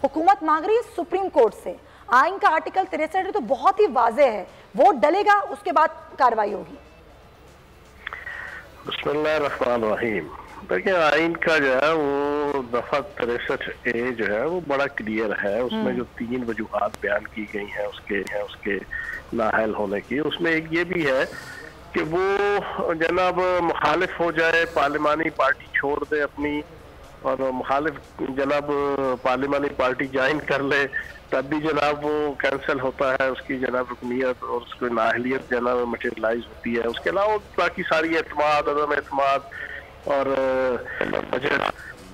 हुकूमत मांग रही है सुप्रीम कोर्ट से, आइन का आर्टिकल 63 तो बहुत ही वाज़ेह है, वोट डलेगा उसके बाद कार्रवाई होगी। बिस्मिल्लाहिर्रहमानिर्रहीम। देखिए, आइन का जो है वो दफा 63A जो है वो बड़ा क्लियर है। उसमें जो 3 वजूहात बयान की गई हैं उसके नाअहल होने की, उसमें एक ये भी है कि वो जनाब मुखालिफ हो जाए, पार्लिमानी पार्टी छोड़ दे अपनी, और मुखालिफ जनाब पार्लिमानी पार्टी ज्वाइन कर ले, तब भी जनाब वो कैंसिल होता है, उसकी जनाब रुकनियत और उसकी नाअहलियत जनाब मटेरियलाइज होती है। उसके अलावा बाकी सारी एतमाद, अदम एतमाद और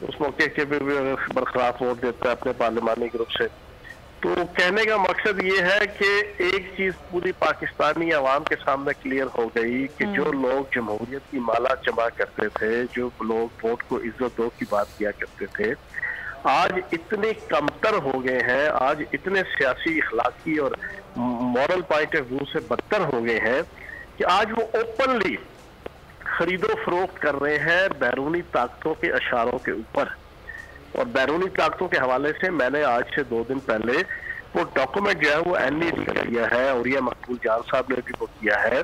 उस मौके के भी बरखलाफ वोट देता है अपने पार्लिमानी ग्रुप से। तो कहने का मकसद ये है कि एक चीज पूरी पाकिस्तानी आवाम के सामने क्लियर हो गई कि जो लोग जमहूरियत की माला जमा करते थे, जो लोग वोट को इज्जत दो की बात किया करते थे, आज इतने कमतर हो गए हैं, आज इतने सियासी, इखलाकी और मॉरल पॉइंट ऑफ व्यू से बदतर हो गए हैं कि आज वो ओपनली खरीदो फरोख्त कर रहे हैं बैरूनी ताकतों के इशारों के ऊपर। और बैरूनी ताकतों के हवाले से मैंने आज से 2 दिन पहले वो डॉक्यूमेंट जो है वो NED का किया है, और ये मकबूल जान साहब ने भी वो किया है।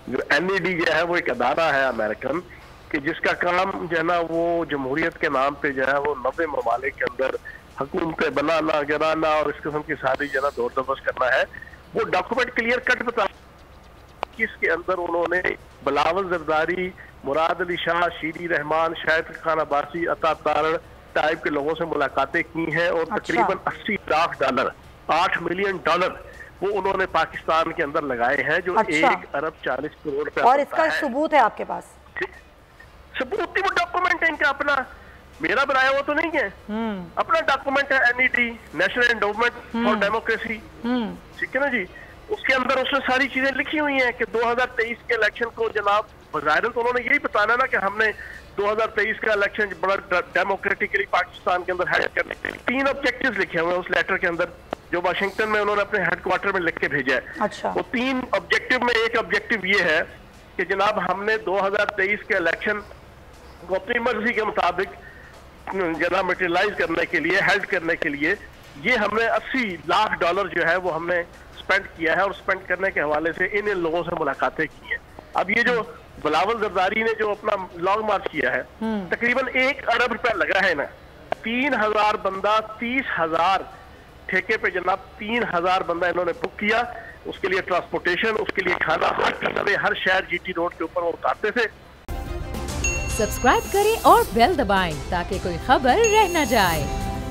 जो NED जो है वो एक अदारा है अमेरिकन, कि जिसका काम जो है ना वो जमहूरियत के नाम पे जो है वो 90 ममालिक के अंदर हुकूमतें बनाना, गिराना और इस किस्म की सारी जो है ना दौर दबश करना है। वो डॉक्यूमेंट क्लियर कट बता कि इसके अंदर उन्होंने बिलावल जरदारी, मुराद अली शाह, शीरी रहमान, शाहिद खान अब्बासी, अता तारड़ टाइप के लोगों से मुलाकातें की हैं, और तकरीबन 80 लाख डॉलर, 8 मिलियन डॉलर वो उन्होंने पाकिस्तान के अंदर लगाए हैं, जो 1 अरब 40 करोड़ रुपए। और इसका सबूत है आपके पास? सबूत ही वो डॉक्यूमेंट है इनका अपना, मेरा बनाया हुआ तो नहीं है, अपना डॉक्यूमेंट है NED, national endowment for democracy, ठीक है ना जी। उसके अंदर उसने सारी चीजें लिखी हुई हैं कि 2023 के इलेक्शन को जनाब बज़ाहिर तो उन्होंने यही बताना ना कि हमने 2023 का इलेक्शन बड़ा डेमोक्रेटिकली पाकिस्तान के अंदर हेड करने के लिए 3 ऑब्जेक्टिव्स लिखे हुए हैं उस लेटर के अंदर, जो वाशिंगटन में उन्होंने अपने हेडक्वार्टर में लिख के भेजा है। अच्छा। वो 3 ऑब्जेक्टिव में एक ऑब्जेक्टिव ये है कि जनाब हमने 2023 के इलेक्शन को अपनी मर्जी के मुताबिक जनाब मटेरियलाइज करने के लिए, हेल्ड करने के लिए, ये हमने 80 लाख डॉलर जो है वो हमने स्पेंड किया है, और स्पेंड करने के हवाले से इन लोगों से मुलाकातें की हैं। अब ये जो बिलावल जरदारी ने जो अपना लॉन्ग मार्च किया है, तकरीबन 1 अरब रुपया लगा है ना, 3000 बंदा, 30,000 ठेके पे जनाब 3000 बंदा इन्होंने बुक किया, उसके लिए ट्रांसपोर्टेशन, उसके लिए खाना, हर शहर GT रोड के ऊपर वो उतारते थे। सब्सक्राइब करें और बेल दबाएं ताकि कोई खबर रह न जाए।